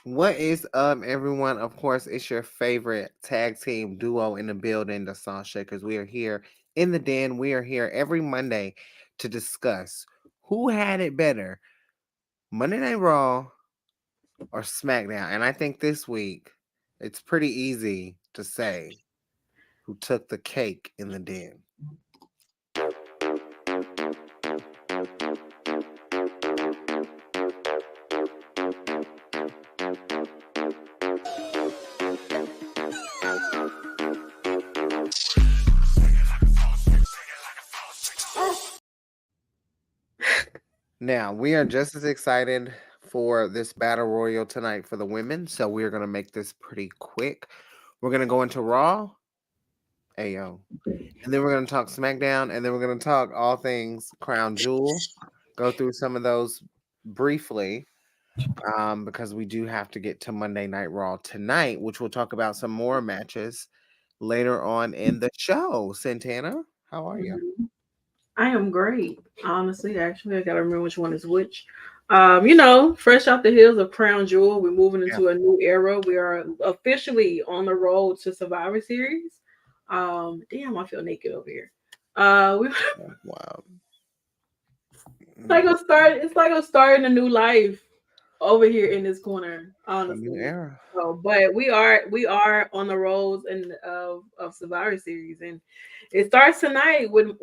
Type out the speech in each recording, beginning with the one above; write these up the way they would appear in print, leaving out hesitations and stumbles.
What is up, everyone? Of course, it's your favorite tag team duo in the building, the Salt Shakers. We are here in the den. We are here every Monday to discuss who had it better, Monday Night Raw or SmackDown. And I think this week it's pretty easy to say who took the cake in the den. Now, we are just as excited for this battle royal tonight for the women, so we're going to make this pretty quick. We're going to go into Raw, Ayo, and then we're going to talk SmackDown, and then we're going to talk all things Crown Jewel, go through some of those briefly, because we do have to get to Monday Night Raw tonight, which we'll talk about some more matches later on in the show. Santana, how are you? Mhm. I am great, honestly. Actually, I gotta remember which one is which. Fresh off the heels of Crown Jewel, we're moving Yeah. into a new era. We are officially on the road to Survivor Series. Damn, I feel naked over here. We Wow. like a start. It's like a start in a new life over here in this corner, A new honestly. era. So, but we are on the roads and of Survivor Series, and it starts tonight with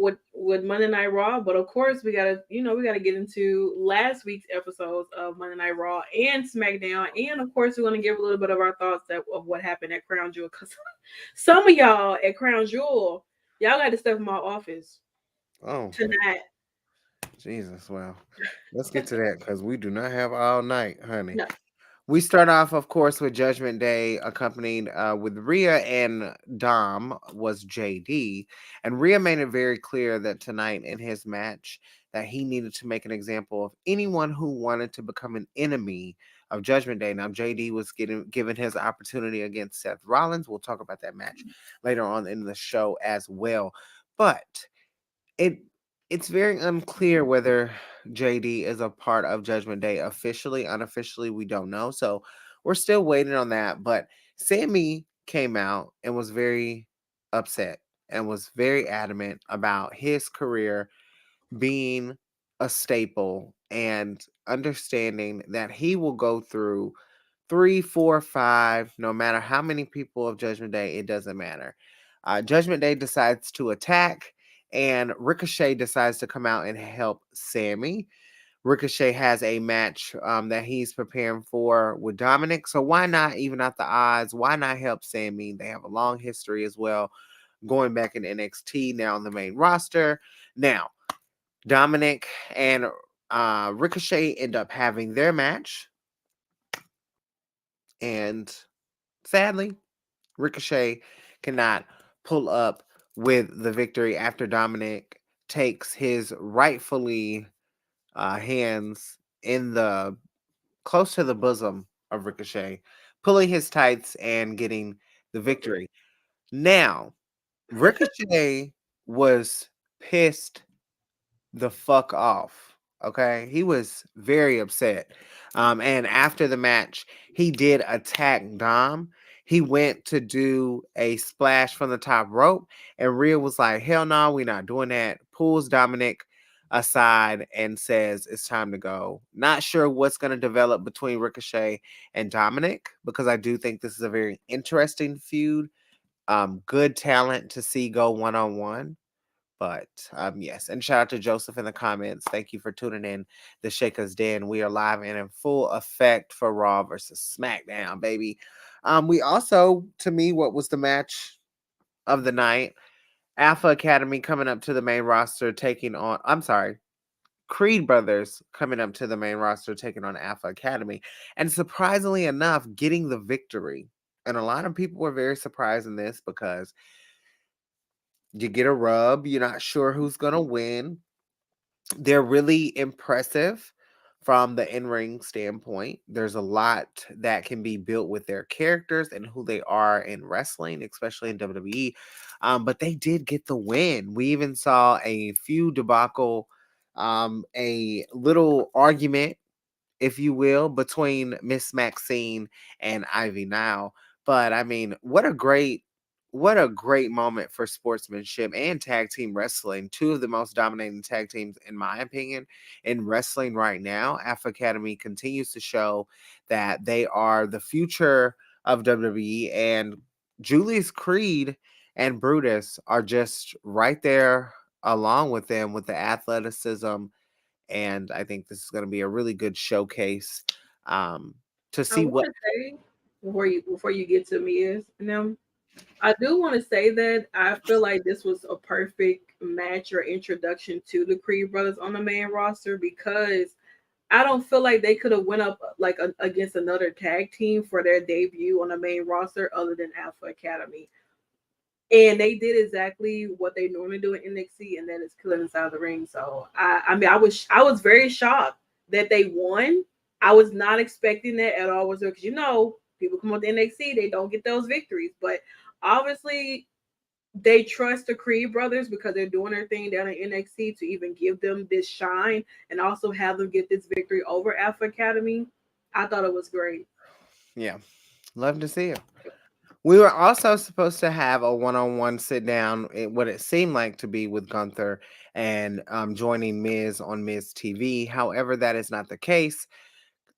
Monday Night Raw. But of course, we gotta get into last week's episodes of Monday Night Raw and SmackDown, and of course, we're gonna give a little bit of our thoughts of what happened at Crown Jewel. Cause some of y'all at Crown Jewel, y'all got to step in my office Oh, tonight. Jesus. Well, let's get to that because we do not have all night, honey. No. We start off, of course, with Judgment Day, accompanied with Rhea and Dom was JD, and Rhea made it very clear that tonight in his match that he needed to make an example of anyone who wanted to become an enemy of Judgment Day. Now, JD was getting given his opportunity against Seth Rollins. We'll talk about that match later on in the show as well, but it it's very unclear whether JD is a part of Judgment Day officially, unofficially, we don't know. So we're still waiting on that. But Sammy came out and was very upset and was very adamant about his career being a staple and understanding that he will go through three, four, five, no matter how many people of Judgment Day, it doesn't matter. Judgment Day decides to attack, and Ricochet decides to come out and help Sammy. Ricochet has a match that he's preparing for with Dominic, so why not even out the odds? Why not help Sammy? They have a long history as well, going back in NXT, now on the main roster. Now, Dominic and Ricochet end up having their match, and sadly, Ricochet cannot pull up with the victory after Dominic takes his rightfully hands in the close to the bosom of Ricochet, pulling his tights and getting the victory. Now, Ricochet was pissed the fuck off. Okay, he was very upset. And after the match, he did attack Dom. He went to do a splash from the top rope, and Rhea was like, "Hell no, we're not doing that." Pulls Dominic aside and says, "It's time to go." Not sure what's going to develop between Ricochet and Dominic because I do think this is a very interesting feud. Good talent to see go one on one. But yes, and shout out to Joseph in the comments. Thank you for tuning in. The Shakers Den. We are live and in full effect for Raw versus SmackDown, baby. We also, to me, what was the match of the night? Alpha Academy coming up to the main roster, taking on. I'm sorry, Creed Brothers coming up to the main roster, taking on Alpha Academy, and surprisingly enough, getting the victory. And a lot of people were very surprised in this because you get a rub. You're not sure who's gonna win. They're really impressive from the in-ring standpoint. There's a lot that can be built with their characters and who they are in wrestling, especially in WWE. But they did get the win. We even saw a few debacle, a little argument if you will, between Miss Maxine and Ivy now. But I mean, what a great moment for sportsmanship and tag team wrestling. Two of the most dominating tag teams, in my opinion, in wrestling right now. Alpha Academy continues to show that they are the future of WWE, and Julius Creed and Brutus are just right there along with them with the athleticism. And I think this is going to be a really good showcase um, to I see want what. to say before you get to Miz and them, I do want to say that I feel like this was a perfect match or introduction to the Creed brothers on the main roster, because I don't feel like they could have went up like against another tag team for their debut on the main roster other than Alpha Academy. And they did exactly what they normally do in NXT, and that is killing inside the ring. So I mean, I was very shocked that they won. I was not expecting that at all. Was there? Because people come up to NXT, they don't get those victories, but obviously they trust the Creed brothers because they're doing their thing down in NXT to even give them this shine and also have them get this victory over Alpha Academy. I thought it was great. Yeah, love to see it. We were also supposed to have a one-on-one sit down, what it seemed like to be with Gunther and joining Miz on Miz TV. However, that is not the case.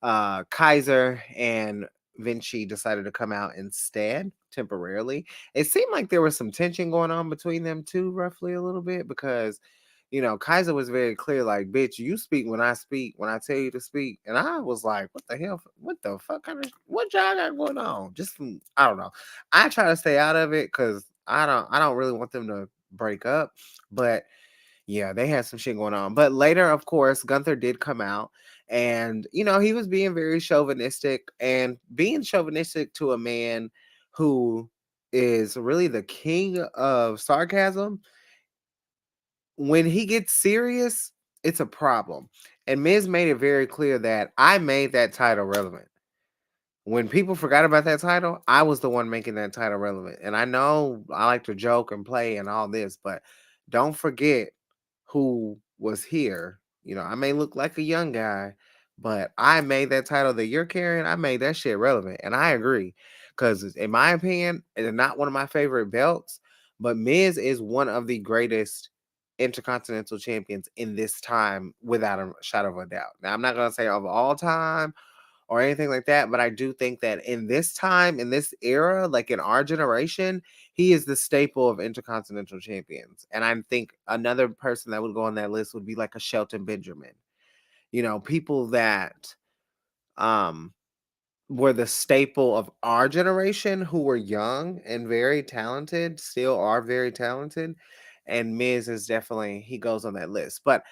Kaiser and Vinci decided to come out instead temporarily. It seemed like there was some tension going on between them two, roughly a little bit, because Kaiser was very clear, like, bitch, you speak when I tell you to speak. And I was like, what the hell? What the fuck kind of what y'all got going on? I don't know. I try to stay out of it because I don't really want them to break up. But yeah, they had some shit going on. But later, of course, Gunther did come out and, he was being very chauvinistic and being chauvinistic to a man who is really the king of sarcasm. When he gets serious, it's a problem. And Miz made it very clear that I made that title relevant. When people forgot about that title, I was the one making that title relevant. And I know I like to joke and play and all this, but don't forget who was here. I may look like a young guy, but I made that title that you're carrying, I made that shit relevant. And I agree. Because in my opinion, it's not one of my favorite belts, but Miz is one of the greatest intercontinental champions in this time without a shadow of a doubt. Now, I'm not going to say of all time or anything like that. But I do think that in this time, in this era, like in our generation, he is the staple of intercontinental champions. And I think another person that would go on that list would be like a Shelton Benjamin. People that um were the staple of our generation who were young and very talented, still are very talented. And Miz is definitely he goes on that list. But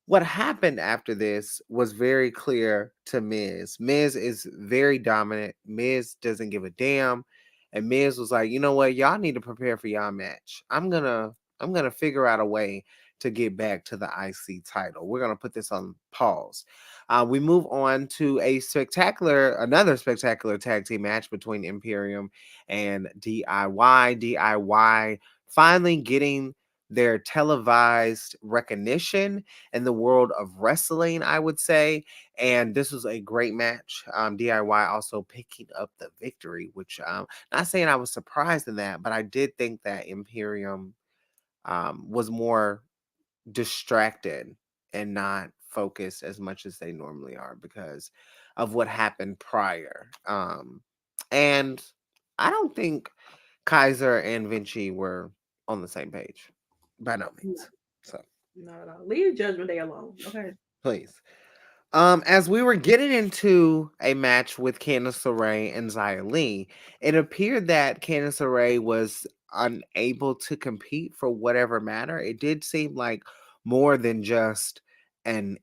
what happened after this was very clear to Miz. Miz is very dominant. Miz doesn't give a damn. And Miz was like, you know what? Y'all need to prepare for y'all match. I'm gonna figure out a way to get back to the IC title. We're gonna put this on pause. We move on to another spectacular tag team match between Imperium and DIY. DIY finally getting their televised recognition in the world of wrestling, I would say. And this was a great match. DIY also picking up the victory, which not saying I was surprised in that, but I did think that Imperium was more distracted and not focused as much as they normally are because of what happened prior. And I don't think Kaiser and Vinci were on the same page by no No, means. So not at all. Leave Judgment Day alone. Okay. please. As we were getting into a match with Candice LeRae and Xia Li, it appeared that Candice LeRae was unable to compete for whatever matter. It did seem like more than just a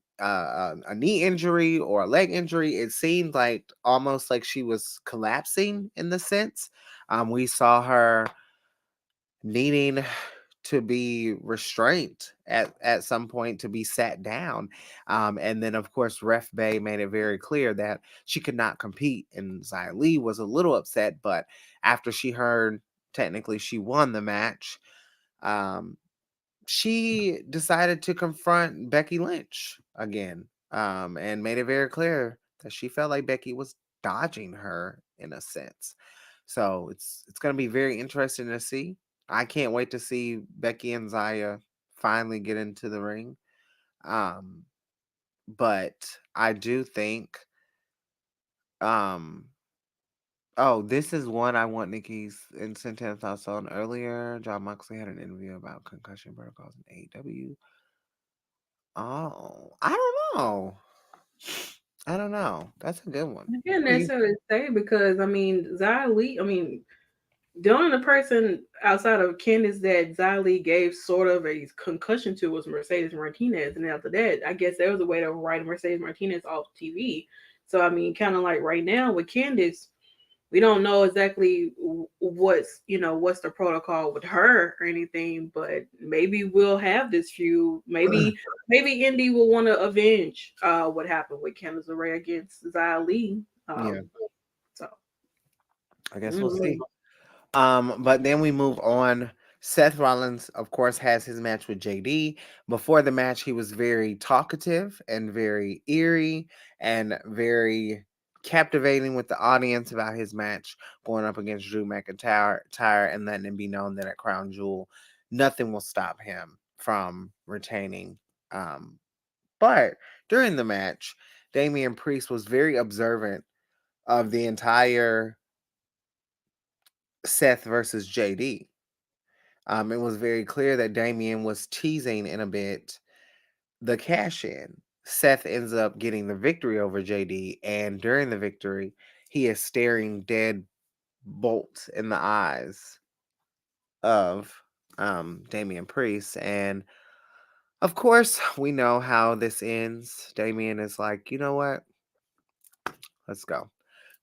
knee injury or a leg injury. It seemed like almost like she was collapsing in the sense. We saw her needing to be restrained at some point to be sat down. And then, of course, Ref Bay made it very clear that she could not compete. And Xia Li was a little upset, but after she heard technically she won the match, um, she decided to confront Becky Lynch again and made it very clear that she felt like Becky was dodging her in a sense. So it's going to be very interesting to see. I can't wait to see Becky and Zaya finally get into the ring. Um, but I do think, um, oh, this is one I want Nikki's and Santana thoughts on earlier. John Moxley had an interview about concussion protocols in AEW. Oh, I don't know. I don't know. That's a good one. I can't Who you? necessarily say because I mean Xia Li. I mean the only person outside of Candice that Xia Li gave sort of a concussion to was Mercedes Martinez, and after that, I guess there was a way to write Mercedes Martinez off TV. So I mean, kind of like right now with Candice, we don't know exactly what's the protocol with her or anything, but maybe we'll have this feud. Maybe Indy will want to avenge what happened with Candice LeRae against Xia Li. Yeah, So I guess we'll mhm. see. But then we move on. Seth Rollins, of course, has his match with JD. Before the match, he was very talkative and very eerie and very captivating with the audience about his match going up against Drew McIntyre, and letting it be known that at Crown Jewel, nothing will stop him from retaining. Um, but during the match, Damian Priest was very observant of the entire Seth versus JD. It was very clear that Damian was teasing in a bit the cash in. Seth ends up getting the victory over JD, and during the victory, he is staring dead bolts in the eyes of Damian Priest. And of course, we know how this ends. Damian is like, you know what? Let's go.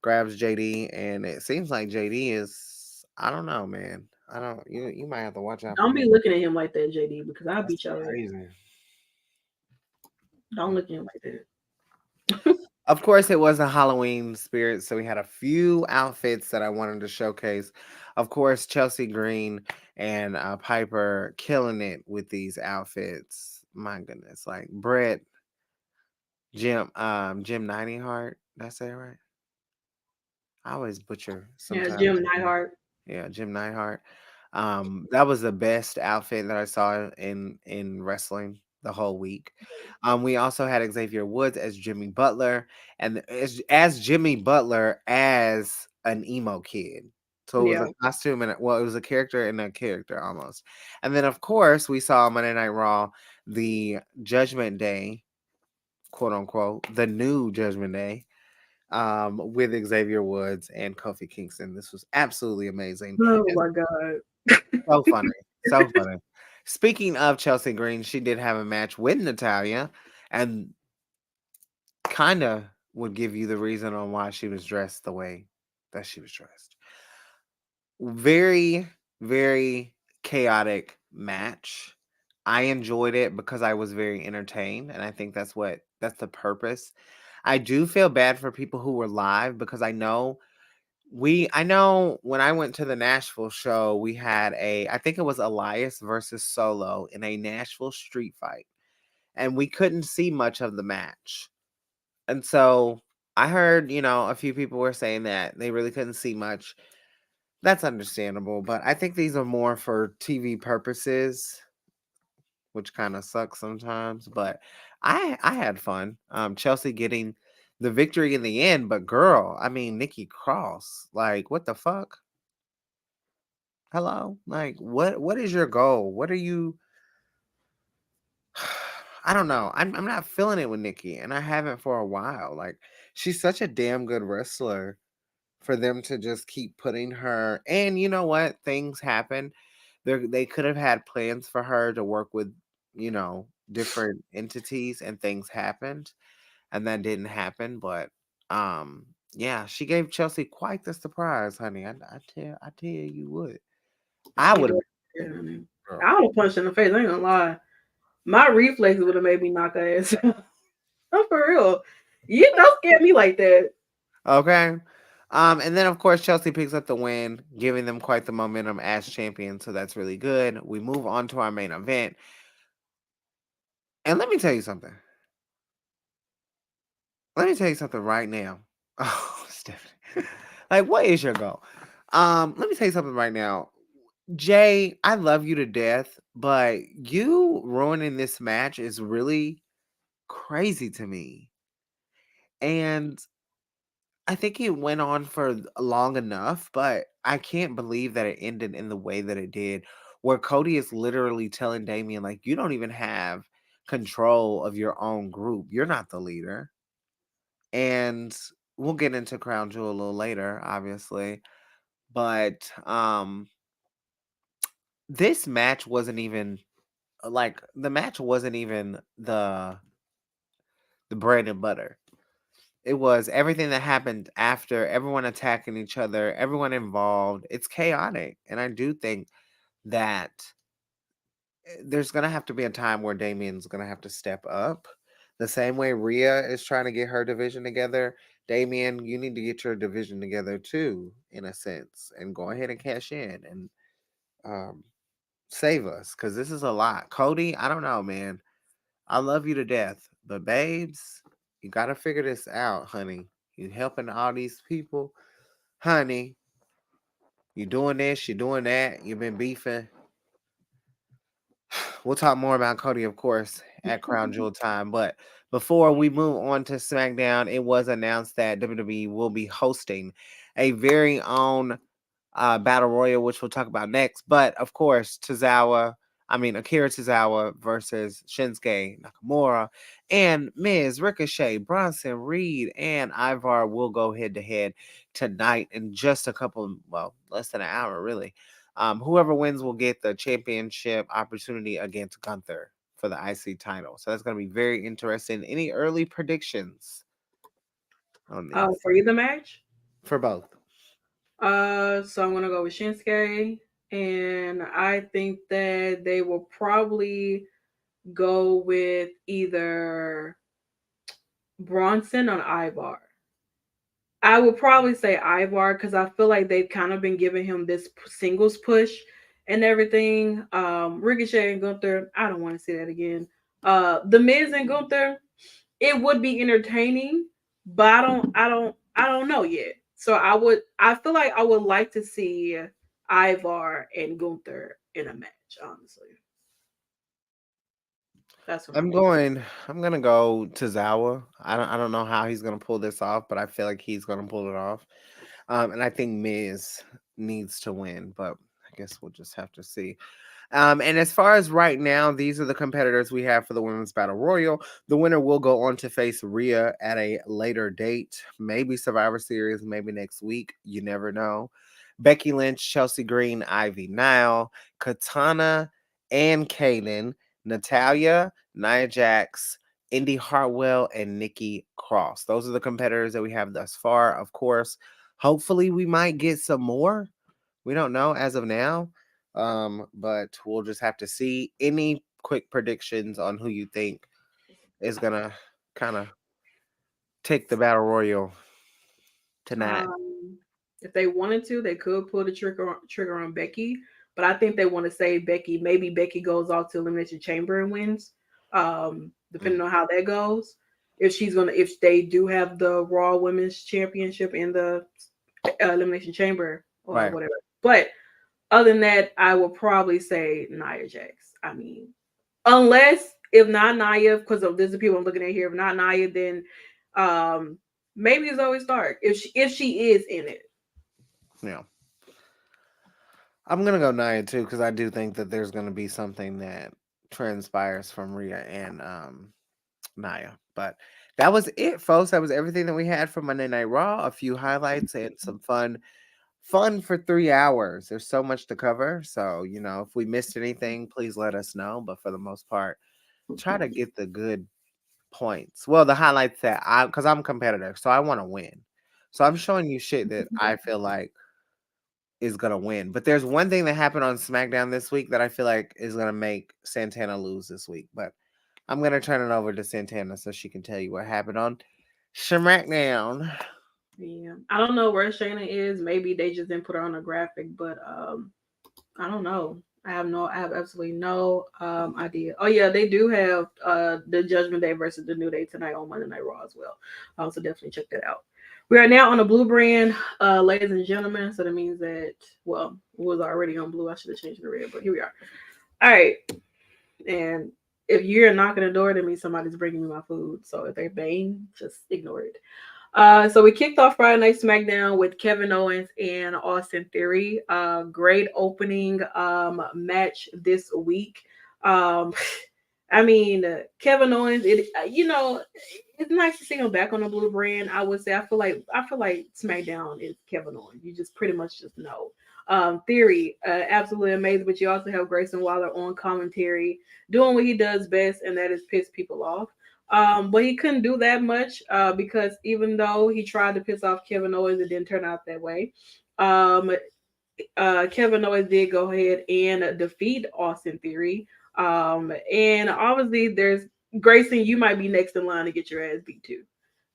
Grabs JD, and it seems like JD is, I don't know, man. I don't, you might have to watch out for Don't be JD. looking at him like that, JD, because I'll That's beat your ass. crazy. Don't look at him like that. Of course, it was a Halloween spirit, so we had a few outfits that I wanted to showcase. Of course, Chelsea Green and Piper killing it with these outfits. My goodness, like Brett, Jim Neidhart. Did I say it right? I always butcher Yeah, sometimes. Jim Neidhart. Yeah, Jim Neidhart. That was the best outfit that I saw in wrestling the whole week. We also had Xavier Woods as Jimmy Butler, and as Jimmy Butler as an emo kid. So it was Yeah. a costume and well, it was a character and a character almost. And then of course we saw Monday Night Raw, the Judgment Day, quote unquote, the new Judgment Day, with Xavier Woods and Kofi Kingston. This was absolutely amazing. Oh my God. So funny. So funny. Speaking of Chelsea Green, she did have a match with Natalia and kind of would give you the reason on why she was dressed the way that she was dressed. Very, very chaotic match. I enjoyed it because I was very entertained, and I think that's the purpose. I do feel bad for people who were live because I know when I went to the Nashville show, we had I think it was Elias versus Solo in a Nashville street fight, and we couldn't see much of the match. And so I heard, a few people were saying that they really couldn't see much. That's understandable, but I think these are more for TV purposes, which kind of sucks sometimes. But I had fun. Chelsea getting the victory in the end, but girl, I mean Nikki Cross, like what the fuck? Hello? Like what is your goal? What are you I don't know. I'm not feeling it with Nikki, and I haven't for a while. Like she's such a damn good wrestler for them to just keep putting her, and you know what? Things happen. They could have had plans for her to work with, different entities, and things happened, and that didn't happen, but yeah, she gave Chelsea quite the surprise, honey. I tell you what. I She would have did. been Yeah, I mean, girl. I would have punched her in the face. I ain't gonna lie. My reflexes would have made me knock her ass out. I'm for real. You don't scare me like that. Okay. And then of course Chelsea picks up the win, giving them quite the momentum as champions. So that's really good. We move on to our main event. And let me tell you something. Let me tell you something right now. Oh, Stephanie. Like, what is your goal? Let me tell you something right now. Jay, I love you to death, but you ruining this match is really crazy to me. And I think it went on for long enough, but I can't believe that it ended in the way that it did, where Cody is literally telling Damian, like, you don't even have control of your own group. You're not the leader. And we'll get into Crown Jewel a little later, obviously. But this match wasn't even like the match wasn't even the bread and butter. It was everything that happened after, everyone attacking each other, everyone involved. It's chaotic. And I do think that there's going to have to be a time where Damien's going to have to step up. The same way Rhea is trying to get her division together. Damien, you need to get your division together too, in a sense, and go ahead and cash in and um, save us because this is a lot. Cody, I don't know, man. I love you to death, but babes, you got to figure this out, honey. You helping all these people, honey. You doing this, you doing that. You've been beefing. We'll talk more about Cody, of course, at Crown Jewel time. But before we move on to SmackDown, it was announced that WWE will be hosting a very own Battle Royal, which we'll talk about next. But of course, Akira Tozawa versus Shinsuke Nakamura, and Miz, Ricochet, Bronson Reed, and Ivar will go head to head tonight in just a couple, well, less than an hour, really. Whoever wins will get the championship opportunity against Gunther for the IC title. So that's going to be very interesting. Any early predictions on this For either match. for both? So I'm gonna go with Shinsuke, and I think that they will probably go with either Bronson or Ivar. I would probably say Ivar because I feel like they've kind of been giving him this singles push and everything. Ricochet and Gunther, I don't want to say that again. The Miz and Gunther, it would be entertaining, but I don't know yet. So I feel like I would like to see Ivar and Gunther in a match. Honestly, that's what I'm thinking. I'm gonna go to Zawa. I don't know how he's gonna pull this off, but I feel like he's gonna pull it off. And I think Miz needs to win, but I guess we'll just have to see. And as far as right now, these are the competitors we have for the Women's Battle Royal. The winner will go on to face Rhea at a later date, maybe Survivor Series, maybe next week. You never know. Becky Lynch, Chelsea Green, Ivy Nile, Katana, and Kaden, Natalia, Nia Jax, Indy Hartwell, and Nikki Cross. Those are the competitors that we have thus far. Of course, hopefully we might get some more. We don't know as of now. But we'll just have to see. Any quick predictions on who you think is gonna kind of take the battle royal tonight? Um, if they wanted to, they could pull the trigger on Becky, but I think they want to save Becky. Maybe Becky goes off to Elimination Chamber and wins, Mm, depending on how that goes. If they do have the Raw Women's Championship in the Elimination Chamber or right. whatever. But other than that, I will probably say Nia Jax. I mean, unless if not Nia, because there's the people I'm looking at here. If not Nia, then um maybe it's always Stark if she is in it. Yeah. I'm gonna go Nia too because I do think that there's gonna be something that transpires from Rhea and Nia. But that was it, folks. That was everything that we had for Monday Night Raw. A few highlights and some fun for 3 hours. There's so much to cover. So, if we missed anything, please let us know. But for the most part, try to get the good points. Well, the highlights because I'm competitive, so I want to win. So I'm showing you shit that I feel like is gonna win. But there's one thing that happened on SmackDown this week that I feel like is gonna make Santana lose this week. But I'm gonna turn it over to Santana so she can tell you what happened on SmackDown. Yeah, I don't know where Shayna is. Maybe they just didn't put her on a graphic, but I don't know. I have absolutely no idea. Oh yeah, they do have the Judgment Day versus the New Day tonight on Monday Night Raw as well. So definitely check that out. We are now on the blue brand, ladies and gentlemen. So that means that, well, it was already on blue. I should have changed it to red, but here we are. All right. And if you're knocking the door, that means somebody's bringing me my food. So if they bang, just ignore it. So we kicked off Friday Night SmackDown with Kevin Owens and Austin Theory. Great opening match this week. Um, I mean, Kevin Owens. It's nice to see him back on the blue brand. I would say I feel like SmackDown is Kevin Owens. You just pretty much just know. Theory, absolutely amazing. But you also have Grayson Waller on commentary, doing what he does best, and that is piss people off. But he couldn't do that much because even though he tried to piss off Kevin Owens, it didn't turn out that way. Um, Kevin Owens did go ahead and defeat Austin Theory. And obviously, there's Grayson. You might be next in line to get your ass beat too.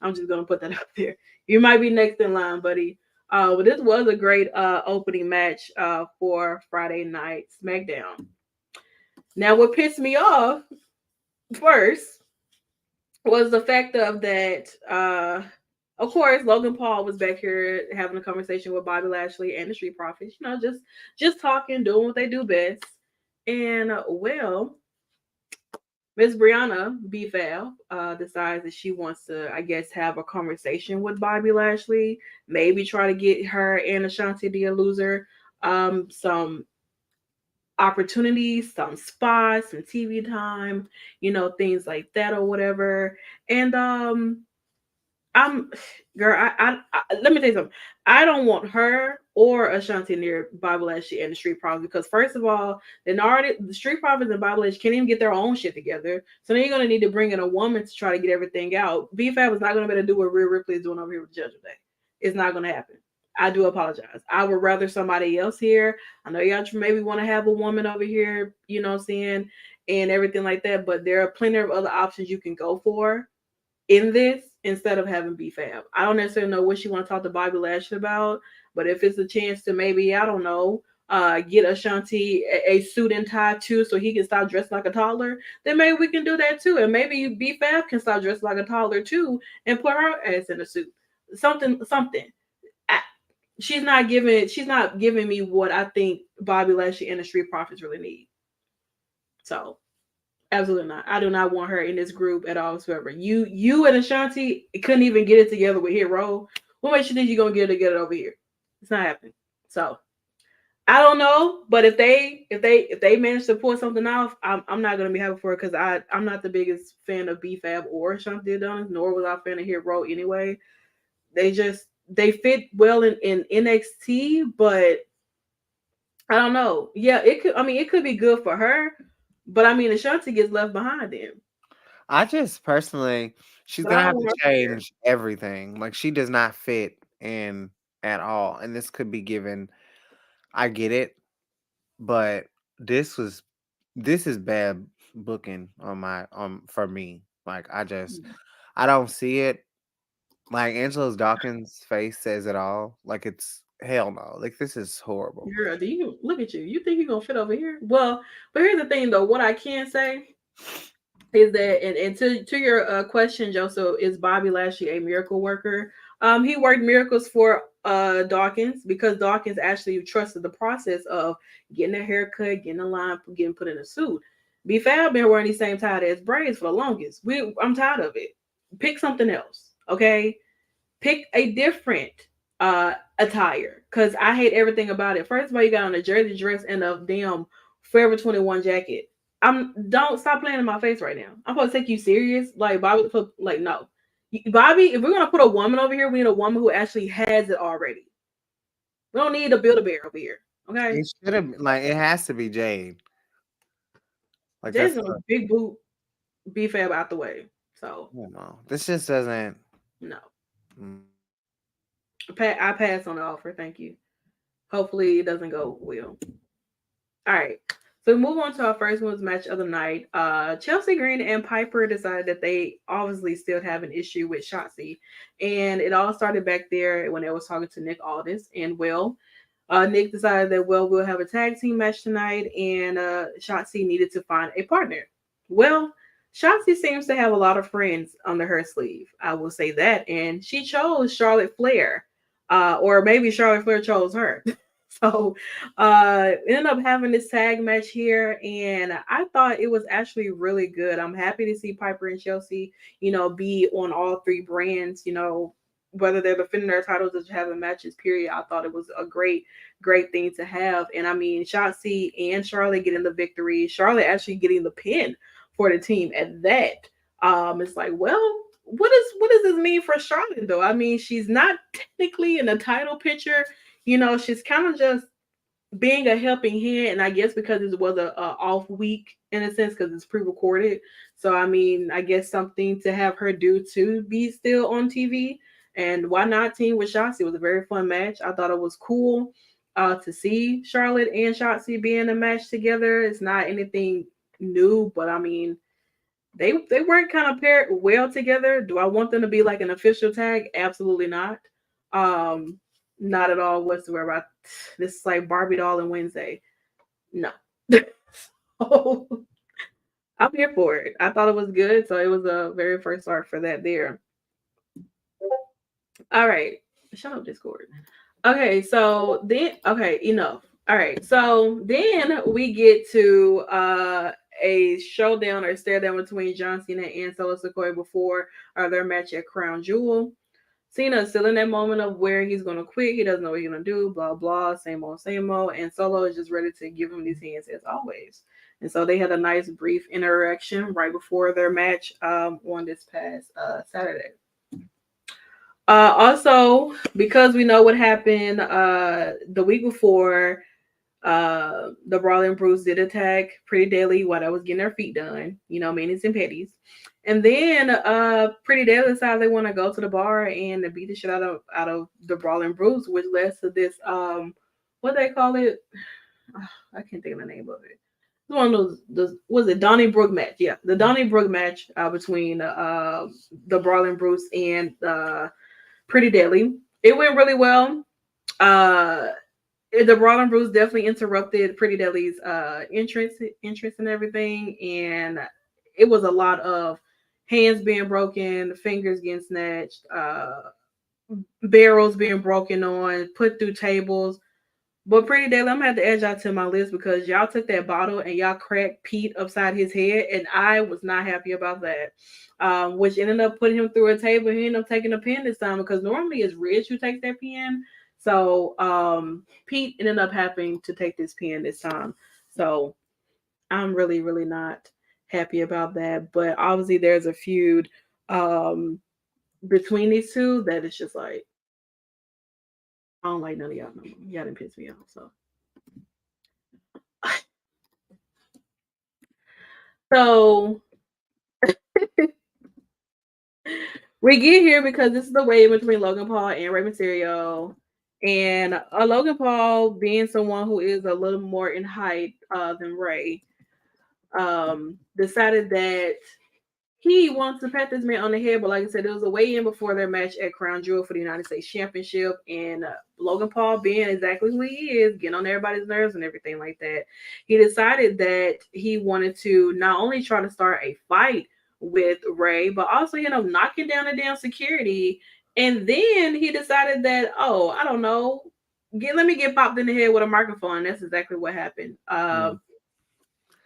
I'm just gonna put that out there. You might be next in line, buddy. But this was a great opening match for Friday Night SmackDown. Now, what pissed me off first was the fact of that of course Logan Paul was back here having a conversation with Bobby Lashley and the Street Profits, just talking, doing what they do best. And well, Miss Brianna BFAB decides that she wants to, I guess, have a conversation with Bobby Lashley, maybe try to get her and Ashanti the loser some opportunities, some spots, some TV time, things like that or whatever. And I'm girl, let me tell you something. I don't want her or Ashanti near Bobby Lashley and the Street Profits because first of all, the Street Profits and Bobby Lashley can't even get their own shit together. So then you're gonna need to bring in a woman to try to get everything out. BFAB is not gonna be able to do what Rhea Ripley is doing over here with Judgment Day. It's not gonna happen. I do apologize. I would rather somebody else here. I know y'all maybe want to have a woman over here, saying, and everything like that, but there are plenty of other options you can go for in this instead of having BFAB. I don't necessarily know what she want to talk to Bobby Lashley about, but if it's a chance to maybe, I don't know, get Ashanti a suit and tie too so he can stop dressing like a toddler, then maybe we can do that too. And maybe BFAB can stop dressing like a toddler too and put her ass in a suit. Something. She's not giving me what I think Bobby Lashley and the Street Profits really need. So absolutely not. I do not want her in this group at all whatsoever. You and Ashanti couldn't even get it together with Hero. What makes you think you're gonna get it together over here? It's not happening. So I don't know, but if they manage to pull something off, I'm not gonna be happy for it because I'm not the biggest fan of BFAB or Ashanti Adonis, nor was I a fan of Hero anyway. They fit well in NXT, but I don't know. Yeah, it could be good for her, but I mean Ashanti gets left behind then. I just personally, she's But gonna I have don't to want her here. change everything. Like she does not fit in at all, and this could be given. I get it, but this was this is bad booking on for me. Like I don't see it. Like Angela Dawkins' face says it all. Like it's hell no. Like this is horrible. Girl, do you look at you? You think you're gonna fit over here? Well, but here's the thing though. What I can say is that, and to your question, Joseph, is Bobby Lashley a miracle worker? He worked miracles for Dawkins because Dawkins actually trusted the process of getting a haircut, getting a line, getting put in a suit. B-Fab been wearing these same tight ass braids for the longest. I'm tired of it. Pick something else, okay? Pick a different attire because I hate everything about it. First of all, you got on a jersey dress and a damn Forever 21 jacket. Don't stop playing in my face right now. I'm supposed to take you serious, like Bobby. Like no, Bobby. If we're gonna put a woman over here, we need a woman who actually has it already. We don't need to build a bear over here. Okay, It should have like it has to be Jade. Like that's Jason a big boot, B-Fab out the way. So I don't know. This just doesn't. no, mm, I pass on the offer. Thank you. Hopefully it doesn't go well. All right. So we move on to our first women's match of the night. Chelsea Green and Piper decided that they obviously still have an issue with Shotzi. And it all started back there when they was talking to Nick Aldis. And well, Nick decided that, well, we'll have a tag team match tonight, and Shotzi needed to find a partner. Well, Shotzi seems to have a lot of friends under her sleeve. I will say that, and she chose Charlotte Flair, or maybe Charlotte Flair chose her. So, ended up having this tag match here, and I thought it was actually really good. I'm happy to see Piper and Chelsea, be on all three brands. Whether they're defending their titles or having matches. Period. I thought it was a great thing to have. And I mean, Shotzi and Charlotte getting the victory. Charlotte actually getting the pin for the team at that. It's like, well, what does this mean for Charlotte though? I mean, she's not technically in the title picture. She's kind of just being a helping hand, and I guess because it was a off week in a sense because it's pre-recorded. So I mean, I guess something to have her do to be still on TV. And why not team with Shotzi? It was a very fun match. I thought it was cool to see Charlotte and Shotzi be in a match together. It's not anything new, but I mean, they work kind of paired well together. Do I want them to be like an official tag? Absolutely not. Um, Not at all whatsoever. This is like Barbie doll and Wednesday. No. So I'm here for it. I thought it was good, so it was a very first start for that there. All right. Shut up, Discord. Okay, so then enough. All right, so then we get to a showdown or stare down between John Cena and Solo Sikoa before their match at Crown Jewel. Cena is still in that moment of where he's gonna quit. He doesn't know what he's gonna do. Blah blah. Same old, same old. And Solo is just ready to give him these hands as always. And so they had a nice brief interaction right before their match on this past Saturday. Also, because we know what happened the week before, the Brawling Bruce did attack Pretty Daily while I was getting their feet done, Manis and Petties. And then Pretty Daily decided they want to go to the bar and beat the shit out of the Brawling Bruce, which led to this what they call it? I can't think of the name of it. It's one of those was it Donnybrook match? Yeah, the Donnybrook match between the Brawling Bruce and Pretty Deadly. It went really well. Uh, the Brawling Bruce definitely interrupted Pretty Deadly's entrance and everything, and it was a lot of hands being broken, fingers getting snatched, barrels being broken on, put through tables. But Pretty Daily, I'm gonna have to add y'all to my list because y'all took that bottle and y'all cracked Pete upside his head, and I was not happy about that. Which ended up putting him through a table. He ended up taking a pin this time because normally it's Rich who takes that pin. So Pete ended up having to take this pin this time. So I'm really, really not happy about that. But obviously there's a feud um between these two that it's just like I don't like none of y'all no more. Y'all didn't piss me off. So we get here because this is the wave between Logan Paul and Rey Mysterio. And Logan Paul, being someone who is a little more in height than Rey, decided that he wants to pat this man on the head. But like I said, it was a weigh in before their match at Crown Jewel for the United States Championship. And Logan Paul, being exactly who he is, getting on everybody's nerves and everything like that, he decided that he wanted to not only try to start a fight with Rey, but also knocking down the damn security. And then he decided that, oh, I don't know, let me get popped in the head with a microphone. That's exactly what happened. All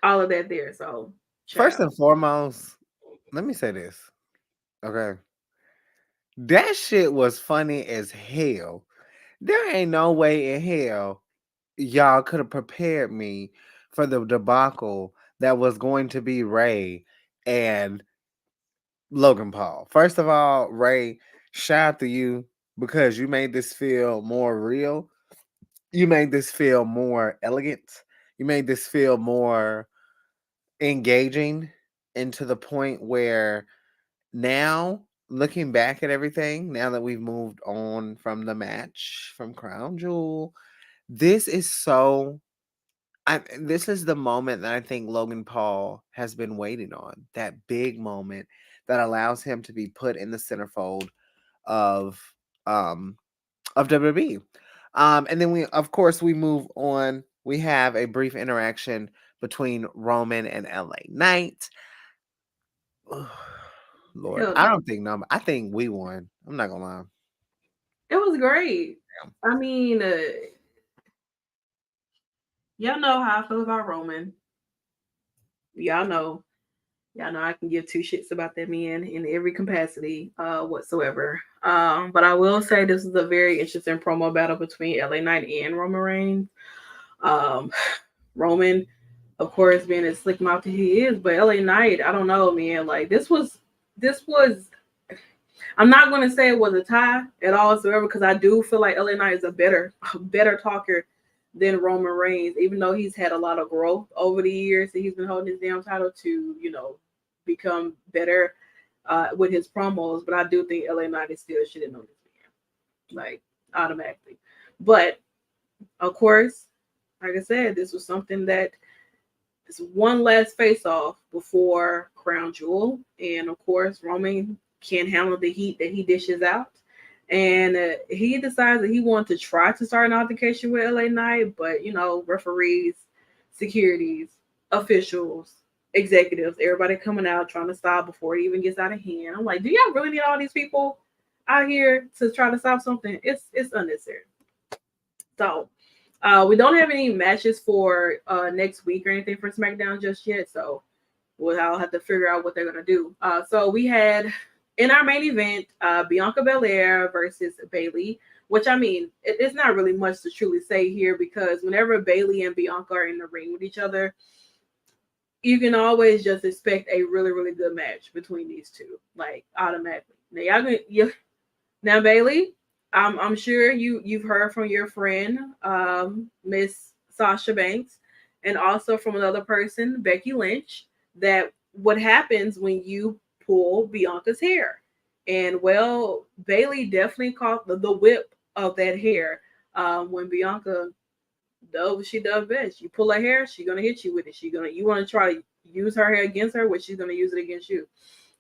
of that there. So First and foremost, let me say this. Okay. That shit was funny as hell. There ain't no way in hell y'all could have prepared me for the debacle that was going to be Rey and Logan Paul. First of all, Rey, shout out to you because you made this feel more real. You made this feel more elegant. You made this feel more engaging, and to the point where now, looking back at everything, now that we've moved on from the match from Crown Jewel, this is so this is the moment that I think Logan Paul has been waiting on. That big moment that allows him to be put in the centerfold of um of WWE. And then of course, we move on. We have a brief interaction between Roman and LA Knight. Lord, Hell I no. don't think no. I think we won. I'm not gonna lie. It was great. I mean, y'all know how I feel about Roman. Y'all know. Y'all know I can give two shits about that man in every capacity whatsoever. But I will say this is a very interesting promo battle between LA Knight and Roman Reigns. Um, Roman, of course, being as slick mouth as he is, but LA Knight, I don't know, man. Like this was. I'm not going to say it was a tie at all whatsoever because I do feel like LA Knight is a better talker than Roman Reigns, even though he's had a lot of growth over the years that he's been holding his damn title to, become better with his promos. But I do think LA Knight is still shitting on this man, like automatically. But of course, like I said, this was something that is one last face off before Crown Jewel, and of course, Roman can't handle the heat that he dishes out. And he decides that he wanted to try to start an altercation with LA Knight, but referees, securities, officials, executives, everybody coming out trying to stop before it even gets out of hand. I'm like, do y'all really need all these people out here to try to stop something? It's unnecessary. So we don't have any matches for next week or anything for SmackDown just yet. So I'll have to figure out what they're gonna do. So we had in our main event Bianca Belair versus Bayley, which I mean it's not really much to truly say here because whenever Bayley and Bianca are in the ring with each other, you can always just expect a really really good match between these two, like automatically. Now Bayley, I'm sure you've heard from your friend Miss Sasha Banks, and also from another person, Becky Lynch, that what happens when you pull Bianca's hair. And well, Bayley definitely caught the whip of that hair when Bianca does what she does best. You pull her hair, she's gonna hit you with it. You want to try to use her hair against her, which she's gonna use it against you.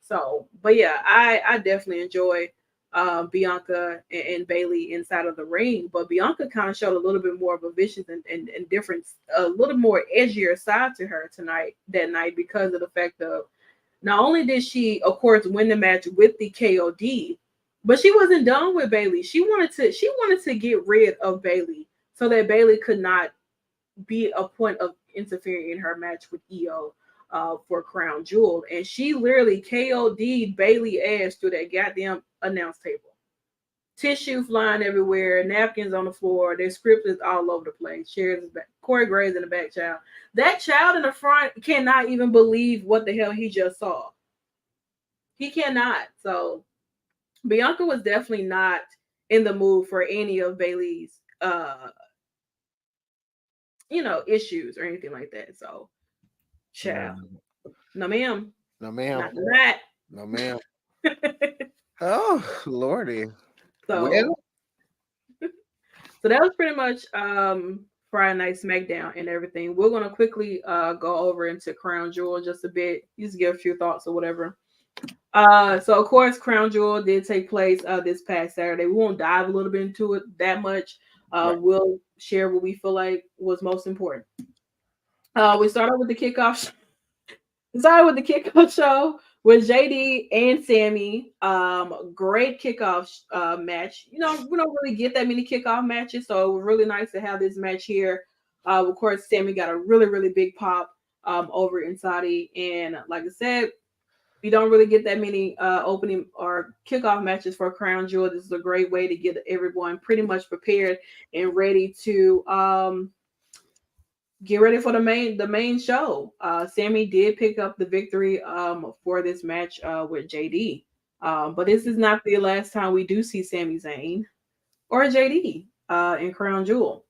So, but yeah, I definitely enjoy Bianca and Bayley inside of the ring, but Bianca kind of showed a little bit more of a vicious and different, a little more edgier side to her that night because of the fact of not only did she, of course, win the match with the KOD, but she wasn't done with Bayley. She wanted to get rid of Bayley so that Bayley could not be a point of interfering in her match with Io for Crown Jewel. And she literally KOD'd Bayley ass through that goddamn announce table. Tissue flying everywhere, napkins on the floor, their script is all over the place. Chairs is back. Corey Graves in the back child. That child in the front cannot even believe what the hell he just saw. He cannot. So Bianca was definitely not in the mood for any of Bayley's issues or anything like that. So child. No ma'am. No ma'am. Not that. No ma'am. Oh Lordy. So Well, so that was pretty much Friday Night SmackDown and everything. We're gonna quickly go over into Crown Jewel just a bit, just give a few thoughts or whatever. So of course Crown Jewel did take place this past Saturday. We won't dive a little bit into it that much. Right. We'll share what we feel like was most important. We started with the kickoff. Show with JD and Sammy. Great kickoff match. We don't really get that many kickoff matches, so it was really nice to have this match here. Of course, Sammy got a really, really big pop over in Saudi, and like I said, we don't really get that many opening or kickoff matches for Crown Jewel. This is a great way to get everyone pretty much prepared and ready to get ready for the main show. Sammy did pick up the victory for this match with JD. But this is not the last time we do see Sami Zayn or JD in Crown Jewel.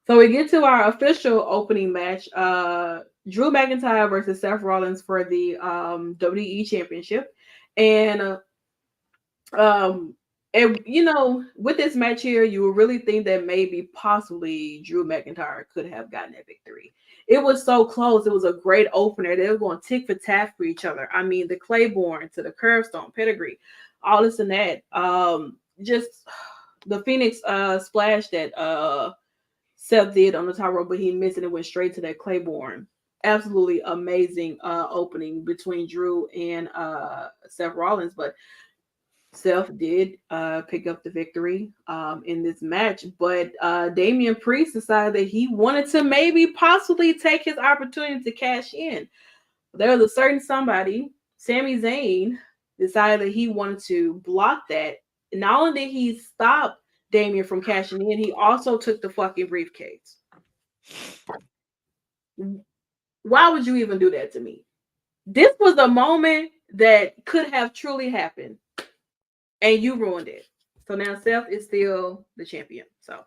So we get to our official opening match. Drew McIntyre versus Seth Rollins for the WWE Championship. And with this match here, you would really think that maybe possibly Drew McIntyre could have gotten that victory. It was so close. It was a great opener. They were going tick for tack for each other. I mean, the Claiborne to the Curvestone pedigree, all this and that. Just the Phoenix splash that Seth did on the top rope, but he missed it and went straight to that Claiborne. Absolutely amazing opening between Drew and Seth Rollins, but Seth did pick up the victory in this match, but Damian Priest decided that he wanted to maybe possibly take his opportunity to cash in. There was a certain somebody, Sami Zayn, decided that he wanted to block that. Not only did he stop Damian from cashing in, he also took the fucking briefcase. Why would you even do that to me? This was a moment that could have truly happened, and you ruined it. So now Seth is still the champion. So,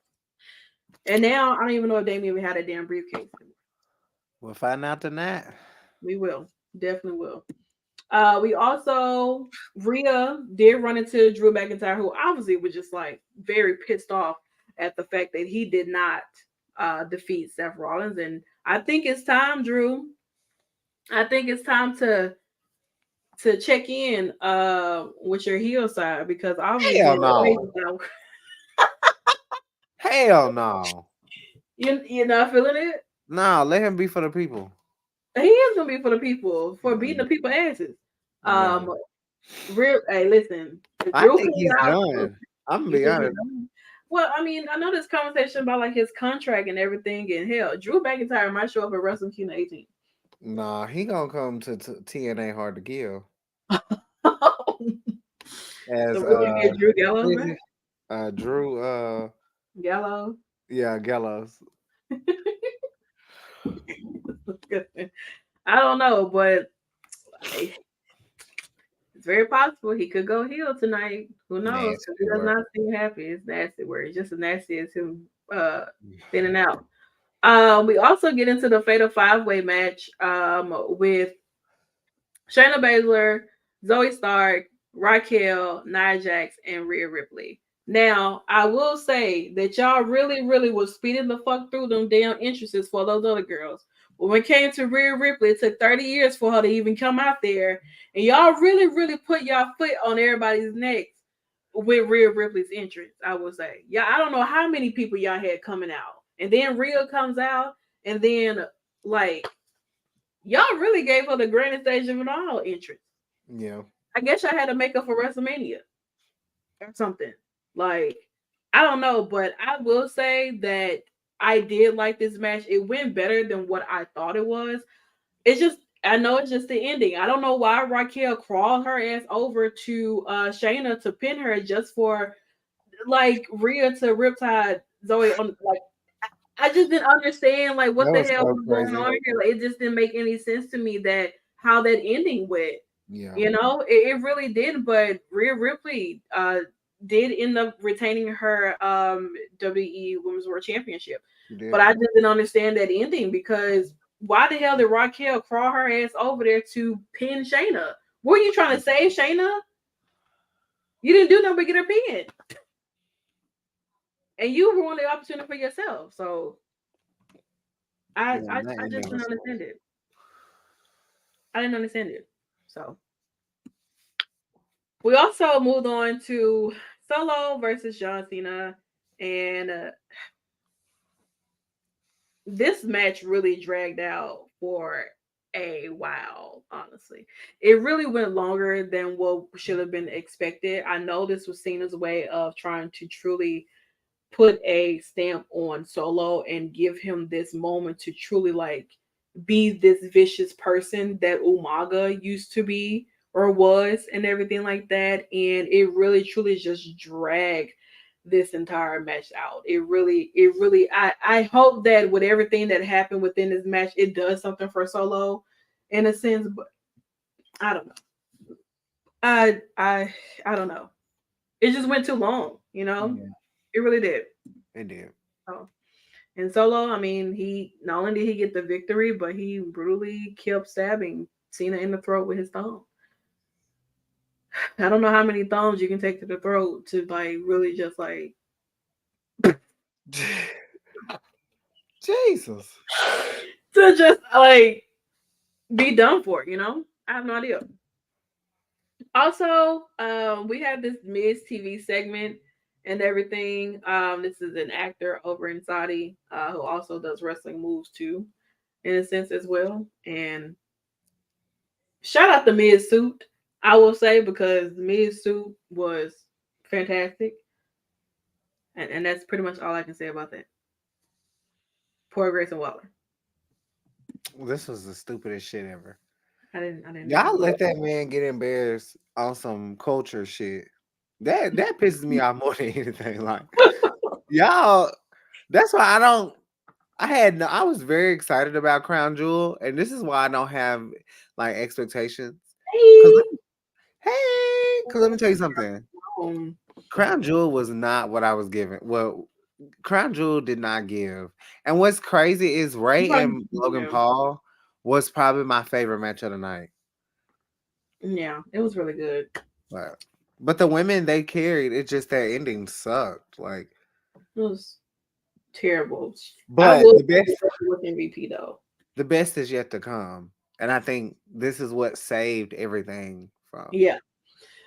and now I don't even know if Damian even had a damn briefcase anymore. We'll find out tonight. We will, definitely will. We also Rhea did run into Drew McIntyre, who obviously was just like very pissed off at the fact that he did not defeat Seth Rollins, and I think it's time, Drew. I think it's time to check in with your heel side because obviously Hell no. Hell no. You're not feeling it? No, let him be for the people. He is gonna be for the people for beating the people asses. No. Real hey, listen. I think he's done. I'm gonna be honest. Well, I mean, I know this conversation about like his contract and everything, and hell, Drew McIntyre might show up at Wrestle Kingdom 18. Nah, he gonna come to TNA Hard to Kill. As so we're gonna get Drew Gallows, right? Drew Gallows. Yeah, Gallows. I don't know, but it's very possible he could go heel tonight. Who knows? He does not seem happy. It's nasty word. It's just as nasty as him thinning out. We also get into the Fatal 5-Way match with Shayna Baszler, Zoe Stark, Raquel, Nia Jax, and Rhea Ripley. Now, I will say that y'all really, really was speeding the fuck through them damn entrances for those other girls. But when it came to Rhea Ripley, it took 30 years for her to even come out there. And y'all really, really put y'all foot on everybody's necks with Rhea Ripley's entrance, I would say. Yeah, I don't know how many people y'all had coming out. And then Rhea comes out, and then, like, y'all really gave her the grandest stage of it all entrance. Yeah. I guess y'all had to make up for WrestleMania or something. Like, I don't know, but I will say that I did like this match. It went better than what I thought it was. It's just, I know it's just the ending. I don't know why Raquel crawled her ass over to Shayna to pin her just for like Rhea to Riptide Zoe on like. I just didn't understand like what the hell was going on here. Like, it just didn't make any sense to me that how that ending went. Yeah, you know, it really did. But Rhea Ripley did end up retaining her WWE Women's World Championship. But I just didn't understand that ending because why the hell did Raquel crawl her ass over there to pin Shayna? Were you trying to save Shayna? You didn't do nothing but get her pinned. And you ruined the opportunity for yourself. So I just didn't understand it. I didn't understand it. So we also moved on to Solo versus John Cena. And this match really dragged out for a while, honestly. It really went longer than what should have been expected. I know this was Cena's way of trying to truly put a stamp on Solo and give him this moment to truly like be this vicious person that Umaga used to be or was and everything like that. And it really truly just dragged this entire match out. It really I hope that with everything that happened within this match, it does something for Solo in a sense, but I don't know. I don't know. It just went too long, you know? Yeah. It really did. It did. Oh. And Solo, I mean, he not only did he get the victory, but he brutally kept stabbing Cena in the throat with his thumb. I don't know how many thumbs you can take to the throat to like really just like Jesus. To just like be done for, you know? I have no idea. Also, we have this Miz TV segment and everything. This is an actor over in Saudi who also does wrestling moves too, in a sense as well. And shout out to Miz Suit, I will say, because Miz Suit was fantastic. And that's pretty much all I can say about that. Poor Grayson Waller. This was the stupidest shit ever. I didn't Y'all know. let that man get embarrassed on some culture shit. That pisses me off more than anything. Like y'all, that's why I don't. I was very excited about Crown Jewel, and this is why I don't have like expectations. Cause Hey. cause let me tell you something. Um, Crown Jewel was not what I was given. Well, Crown Jewel did not give. And what's crazy is you Ray probably and Logan yeah. Paul was probably my favorite match of the night. Yeah, it was really good. But the women they carried, it just that ending sucked. Like, It was terrible. I but will the best with MVP though. the best is yet to come. And I think this is what saved everything from Yeah.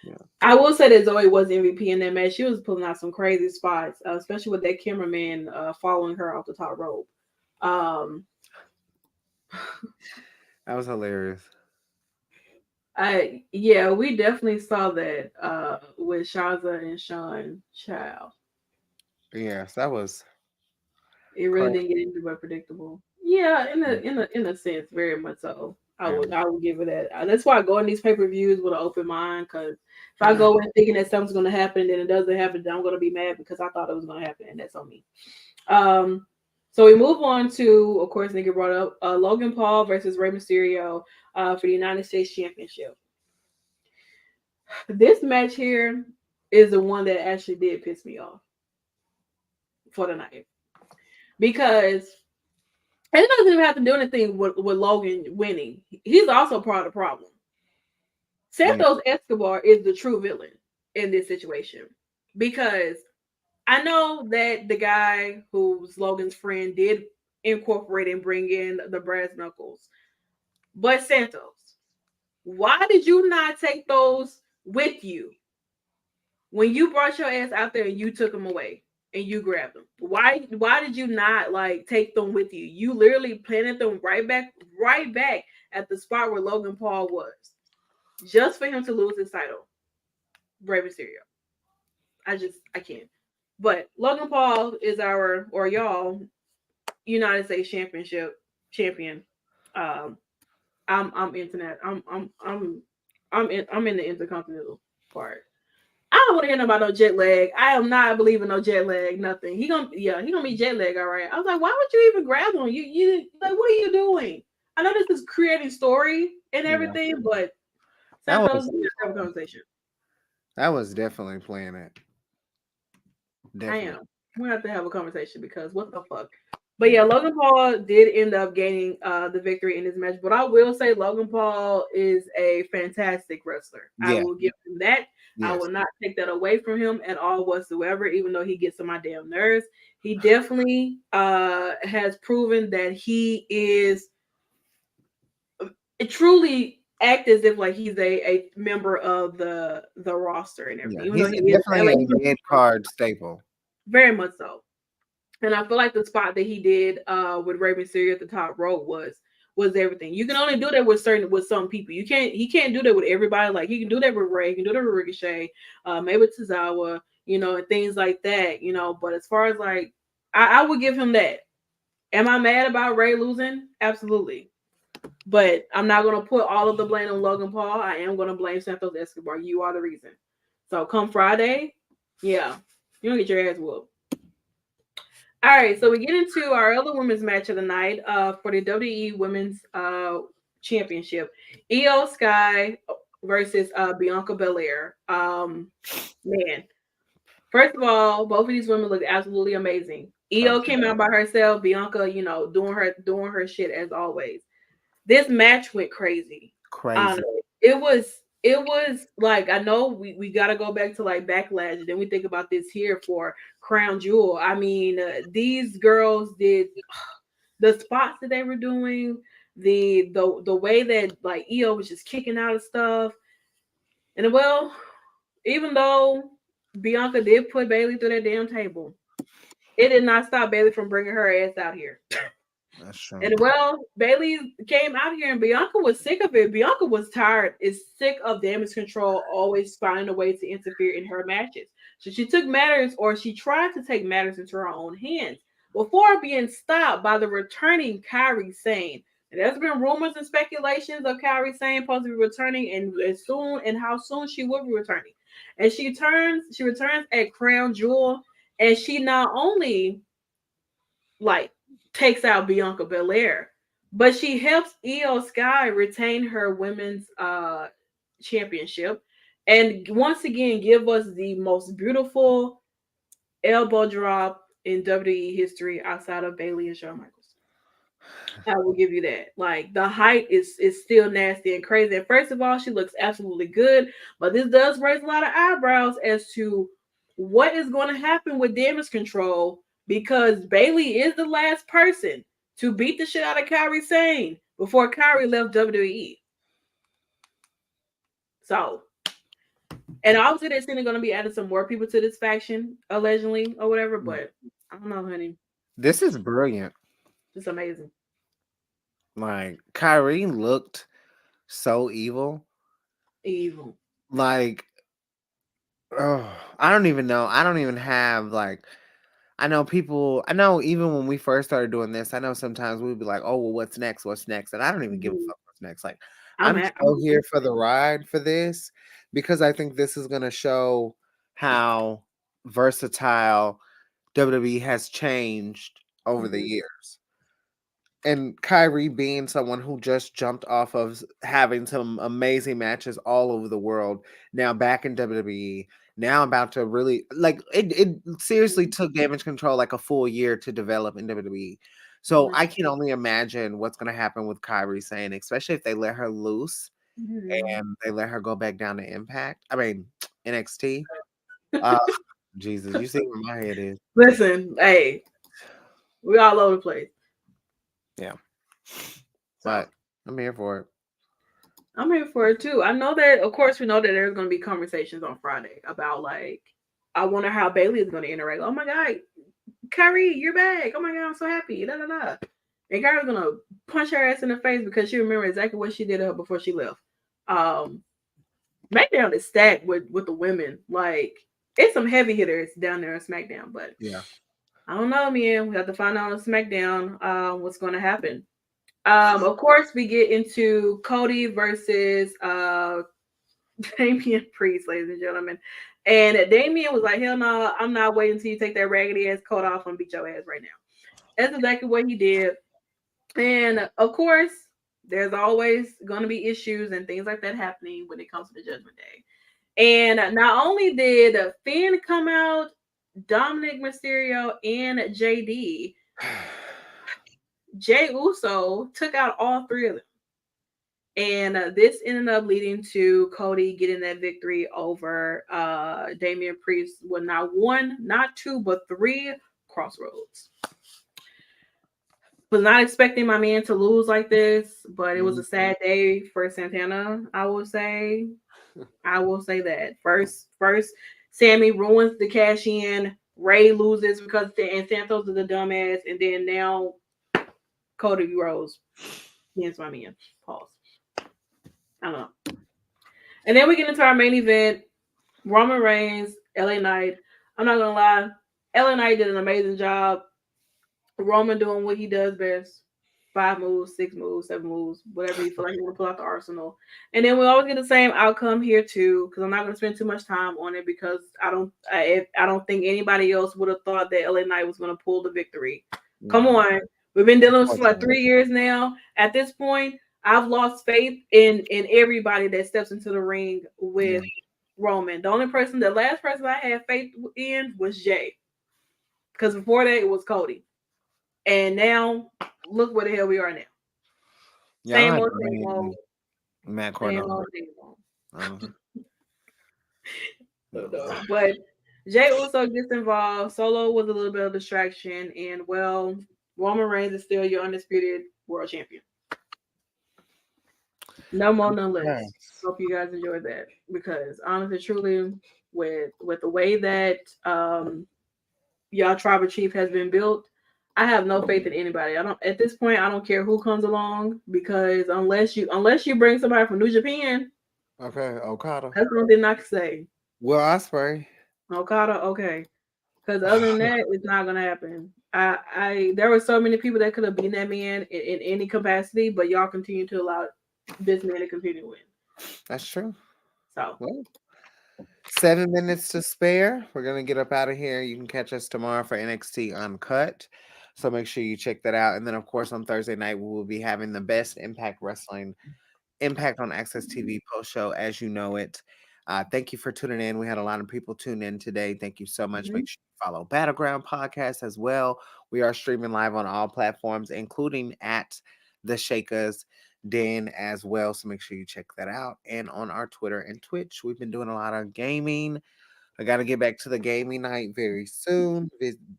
yeah. I will say that Zoe was MVP in that match. She was pulling out some crazy spots, especially with that cameraman following her off the top rope. Um, That was hilarious. we definitely saw that with Shaza and Sean Child. Yes, that was It really crazy. didn't get into but predictable. Yeah, in a sense, very much so. Yeah. I would give it that. That's why I go in these pay per views with an open mind. Because if I go in thinking that something's going to happen and then it doesn't happen, then I'm going to be mad because I thought it was going to happen, and that's on me. So we move on to, of course, Nikki brought up Logan Paul versus Rey Mysterio for the United States Championship. This match here is the one that actually did piss me off for the night because it doesn't even have to do anything with Logan winning. He's also part of the problem. Santos Escobar is the true villain in this situation because I know that the guy who's Logan's friend did incorporate and bring in the brass knuckles. But Santos, why did you not take those with you when you brought your ass out there and you took them away and you grabbed them? Why did you not like take them with you? You literally planted them right back at the spot where Logan Paul was, just for him to lose his title, Rey Mysterio. I can't. But Logan Paul is y'all United States Championship champion. Um, I'm into that. I'm in the intercontinental part. I don't want to hear about no jet lag. I am not believing no jet lag. Nothing. He gonna be jet lag. All right. I was like, why would you even grab him? You like, what are you doing? I know this is creating story and Yeah. everything, but That Santos, was we have a conversation. that was definitely playing it. I Definitely. am. We have to have a conversation because what the fuck. But yeah, Logan Paul did end up gaining the victory in this match. But I will say Logan Paul is a fantastic wrestler. I Yeah. will give him that. I Yes. will not take that away from him at all whatsoever, even though he gets on my damn nerves. He definitely has proven that he is truly act as if like he's a member of the roster and everything. Yeah. Even though He's he is definitely a mid card staple. very much so. And I feel like the spot that he did with Rey Mysterio at the top rope was everything. You can only do that with some people. He can't do that with everybody. Like he can do that with Ray, he can do that with Ricochet, maybe Tozawa, and things like that, But as far as like I would give him that. Am I mad about Ray losing? Absolutely. But I'm not gonna put all of the blame on Logan Paul. I am gonna blame Santos Escobar. You are the reason. So come Friday, yeah, you're gonna get your ass whooped. All right, so we get into our other women's match of the night for the WWE Women's Championship. Io Sky versus Bianca Belair. Man, first of all, both of these women look absolutely amazing. Io came out by herself. Bianca, doing her shit as always. This match went crazy. Crazy. It was like, I know we got to go back to like Backlash, and then we think about this here for Crown Jewel. I mean, these girls did the spots that they were doing, the way that like Io was just kicking out of stuff, and well, even though Bianca did put Bailey through that damn table. It did not stop Bailey from bringing her ass out here. That's true. And well, Bailey came out here and Bianca was sick of it. Bianca was tired, is sick of damage control, always finding a way to interfere in her matches. So she took matters, or she tried to take matters into her own hands before being stopped by the returning Kairi Sane. And there's been rumors and speculations of Kairi Sane supposed to be returning, and how soon she will be returning. And she returns at Crown Jewel, and she not only like takes out Bianca Belair, but she helps Io Sky retain her women's championship, and once again give us the most beautiful elbow drop in WWE history outside of Bayley and Shawn Michaels. I will give you that. Like the height is still nasty and crazy. And first of all, she looks absolutely good, but this does raise a lot of eyebrows as to what is going to happen with damage control, because Bayley is the last person to beat the shit out of Kairi Sane before Kairi left WWE. So, and obviously they're still going to be adding some more people to this faction, allegedly or whatever. But I don't know, honey. This is brilliant. It's amazing. Like Kyrie looked so evil. Evil. Like, oh, I don't even know. I don't even have like. I know people. I know even when we first started doing this, I know sometimes we'd be like, "Oh, well, what's next? What's next?" And I don't even give a fuck what's next. Like, I'm so here for the ride for this, because I think this is gonna show how versatile WWE has changed over the years. And Kyrie being someone who just jumped off of having some amazing matches all over the world, now back in WWE, now about to really like it seriously took damage control like a full year to develop in WWE. So I can only imagine what's gonna happen with Kyrie Sane, especially if they let her loose and they let her go back down to Impact. I mean NXT. Jesus, you see where my head is. Listen, hey, we all over the place. Yeah. But I'm here for it. I'm here for it too. I know that, of course, we know that there's going to be conversations on Friday about like, I wonder how Bayley is going to interact. Oh my God, Kyrie, you're back. Oh my God, I'm so happy. Da da da. And Kyrie's going to punch her ass in the face because she remembers exactly what she did to her before she left. SmackDown is stacked with the women. Like, it's some heavy hitters down there in SmackDown, but yeah, I don't know, man. We have to find out on SmackDown what's going to happen. Of course, we get into Cody versus Damian Priest, ladies and gentlemen. And Damian was like, hell no, I'm not waiting until you take that raggedy ass coat off and beat your ass right now. That's exactly what he did. And of course, there's always going to be issues and things like that happening when it comes to the Judgment Day. And not only did Finn come out, Dominic Mysterio and JD, Jey Uso took out all three of them. And this ended up leading to Cody getting that victory over Damian Priest with not one, not two, but three Crossroads. Was not expecting my man to lose like this, but it was a sad day for Santana, I will say. I will say that. First, Sammy ruins the cash in. Ray loses because and Santos is a dumbass, and then now Cody Rhodes against my man. Pause. I don't know. And then we get into our main event: Roman Reigns, LA Knight. I'm not gonna lie, LA Knight did an amazing job. Roman doing what he does best: 5 moves, 6 moves, 7 moves, whatever he feel like he want to pull out the arsenal. And then we always get the same outcome here too, because I'm not going to spend too much time on it because I don't think anybody else would have thought that LA Knight was going to pull the victory. Come on, we've been dealing with this for like 3 years now. At this point, I've lost faith in everybody that steps into the ring with Roman. The last person I had faith in was Jay, because before that it was Cody. And now, look where the hell we are now. Same old, same old. Matt Cardona. But Jey Uso gets involved. Solo was a little bit of a distraction. And, well, Roman Reigns is still your undisputed world champion. No more, no less. Hope you guys enjoyed that. Because, honestly, truly, with the way that y'all tribal chief has been built. I have no faith in anybody. I don't at this point. I don't care who comes along because unless you bring somebody from New Japan, Okay, Okada. that's one thing I can say. Will Ospreay. Okada, okay. Because other than that, it's not gonna happen. There were so many people that could have beaten that man in any capacity, but y'all continue to allow this man to continue to win. That's true. So Well, 7 minutes to spare. We're gonna get up out of here. You can catch us tomorrow for NXT Uncut. So make sure you check that out. And then of course on Thursday night we will be having the best Impact Wrestling Impact on Access TV post show as you know it. Thank you for tuning in. We had a lot of people tune in today. Thank you so much. Make sure you follow Battleground Podcast as well. We are streaming live on all platforms, including at the Shakers Den as well. So make sure you check that out. And on our Twitter and Twitch, we've been doing a lot of gaming. I got to get back to the gaming night very soon.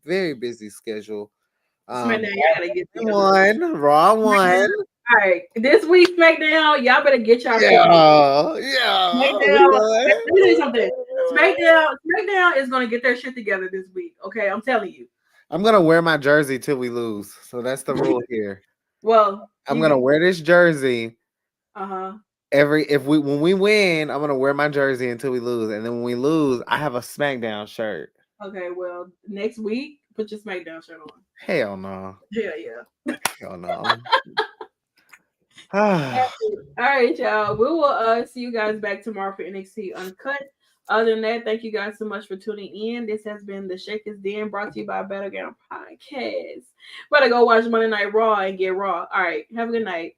Very busy schedule. SmackDown, y'all gotta get together. Raw one. All right, this week SmackDown, y'all better get y'all shit. Yeah. SmackDown, let me tell you something. SmackDown is gonna get their shit together this week. Okay, I'm telling you. I'm gonna wear my jersey till we lose. So that's the rule here. Well, I'm gonna wear this jersey. Uh-huh. When we win, I'm gonna wear my jersey until we lose. And then when we lose, I have a SmackDown shirt. Okay, well, next week, put your SmackDown shirt on. Hell no. Yeah. Hell no. All right, y'all. We will see you guys back tomorrow for NXT Uncut. Other than that, thank you guys so much for tuning in. This has been the Shakers Den, brought to you by Battleground Podcast. Better go watch Monday Night Raw and get raw. All right, have a good night.